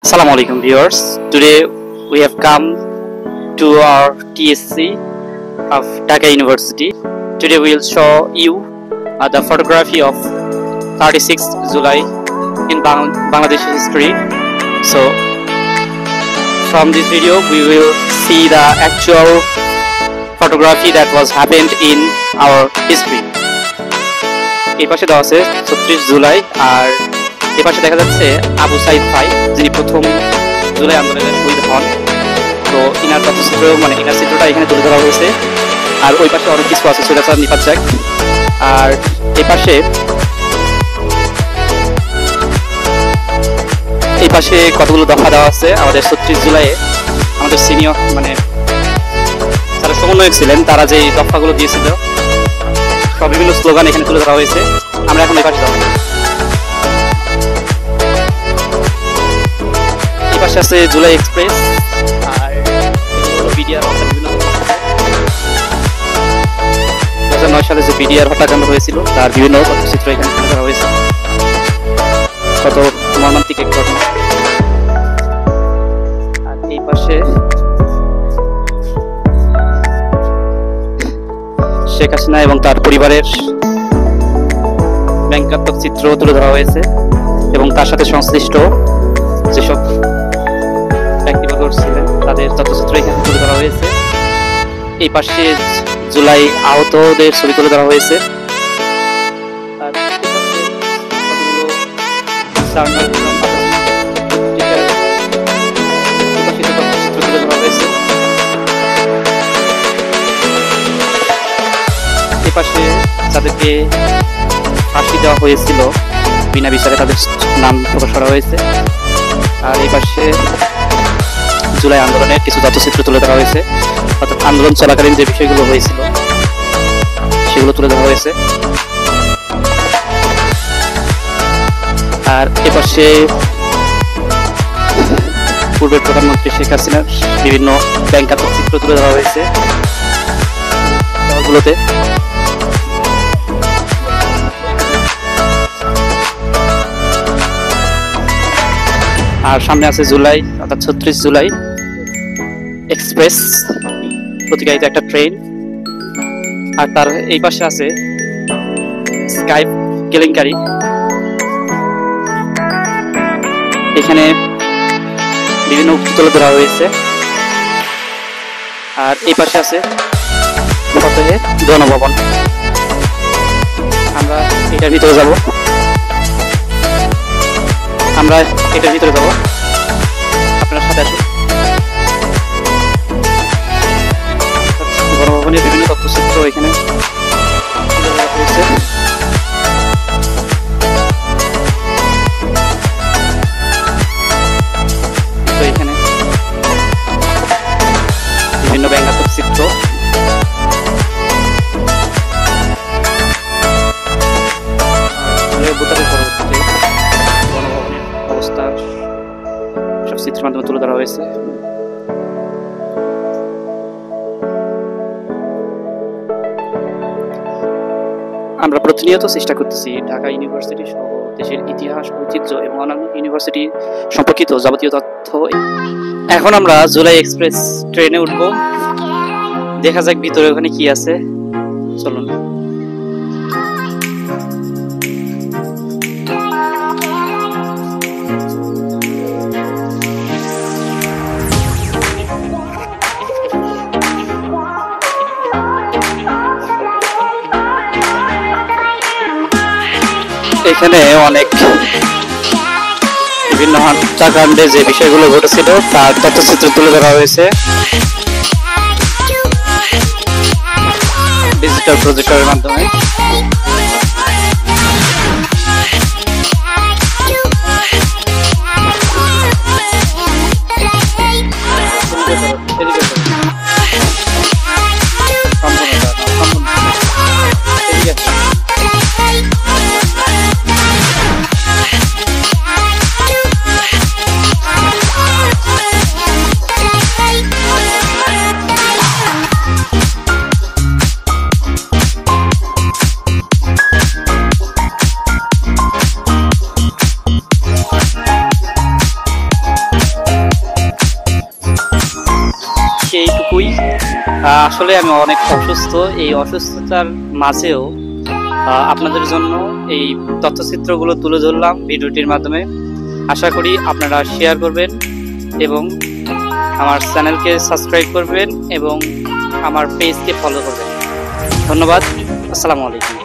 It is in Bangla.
Assalamu alaikum viewers. Today we have come to our TSC of Dhaka University. Today we will show you the photography of 36th July in Bangladesh history. So from this video we will see the actual photography that was happened in our history. এই পাশে দেওয়া আছে 36 জুলাই আর এই পাশে দেখা যাচ্ছে আবু সাইদ ভাই যিনি প্রথম জুলাই আন্দোলনের শহীদ হন। তো ইনার তথ্যচিত্র মানে ইনার চিত্রটা এখানে তুলে ধরা হয়েছে। আর ওই পাশে অনেক কিছু আছে সৈয়দ হাসান নিপাত জ্যাক। আর এই পাশে কতগুলো দফা দেওয়া আছে আমাদের 36 জুলাইয়ে আমাদের সিনিয়র মানে যারা সমন্বয়ক ছিলেন তারা যে দফাগুলো দিয়েছিল সব বিভিন্ন স্লোগান এখানে তুলে ধরা হয়েছে। আমরা এখন এই পাশে যাবো। এই পাশে আছে জুলাই এক্সপ্রেস আর বিডিআর বিভিন্ন 2009 সালে যে বিডিআর হত্যাকাণ্ড হয়েছিল তার বিভিন্ন তথ্যচিত্র এখানে তুলে ধরা হয়েছে। কত মর্মান্তিক এক ঘটনা। আর এই পাশে শেখ হাসিনা এবং তার পরিবারের ব্যঙ্গাত্মক চিত্র তুলে ধরা হয়েছে এবং তার সাথে সংশ্লিষ্ট যেসব ব্যক্তিবর্গ ছিলেন তাদের তথ্যচিত্র এখানে তুলে ধরা হয়েছে। এই পাশে জুলাই আহতদের ছবি তুলে ধরা হয়েছে। আর তুলে ধরা হয়েছে। এই পাশে যাদেরকে ফাঁসি দেওয়া হয়েছিল বিনা বিচারে তাদের নাম প্রকাশ করা হয়েছে। আর এই পাশে জুলাই আন্দোলনের কিছু তথ্যচিত্র তুলে ধরা হয়েছে, অর্থাৎ আন্দোলন চলাকালীন যে বিষয়গুলো হয়েছিল সেগুলো তুলে ধরা হয়েছে। আর এ পাশে পূর্বের প্রধানমন্ত্রী শেখ হাসিনার বিভিন্ন ব্যঙ্গাত্মক চিত্র তুলে ধরা হয়েছে দেওয়ালগুলোতে। আর সামনে আছে জুলাই অর্থাৎ 36 জুলাই এক্সপ্রেস প্রতিকারিত একটা ট্রেন। আর তার এই পাশে আছে স্কাইপ কেলেঙ্কারি। এখানে বিভিন্ন উক্তি তুলে ধরা হয়েছে। আর এই পাশে আছে ফতেহে জনভবন। আমরা এটার ভিতরে যাব। আপনার সাথে আসুন। গণভবনের বিভিন্ন তথ্যচিত্র এখানে হয়েছে। এখানে বিভিন্ন ব্যঙ্গাত্মক চিত্র। চিত্রের মাধ্যমে তুলে ধরা হয়েছে। আমরা প্রতিনিয়ত চেষ্টা করতেছি ঢাকা ইউনিভার্সিটি সহ দেশের ইতিহাস, ঐতিহ্য এবং অন্যান্য ইউনিভার্সিটি সম্পর্কিত যাবতীয় তথ্য। এখন আমরা জুলাই এক্সপ্রেস ট্রেনে উঠবো। দেখা যাক ভিতরে ওখানে কি আছে। চলুন। এখানে অনেক বিভিন্ন হত্যাকাণ্ডে যে বিষয়গুলো ঘটেছিল তার তথ্যচিত্র তুলে ধরা হয়েছে ডিজিটাল প্রজেক্টরের মাধ্যমে। আসলে আমি অনেক অসুস্থ। এই অসুস্থতার মাঝেও আপনাদের জন্য এই তথ্যচিত্রগুলো তুলে ধরলাম ভিডিওটির মাধ্যমে। আশা করি আপনারা শেয়ার করবেন এবং আমার চ্যানেলকে সাবস্ক্রাইব করবেন এবং আমার পেজকে ফলো করবেন। ধন্যবাদ। আসসালামু আলাইকুম।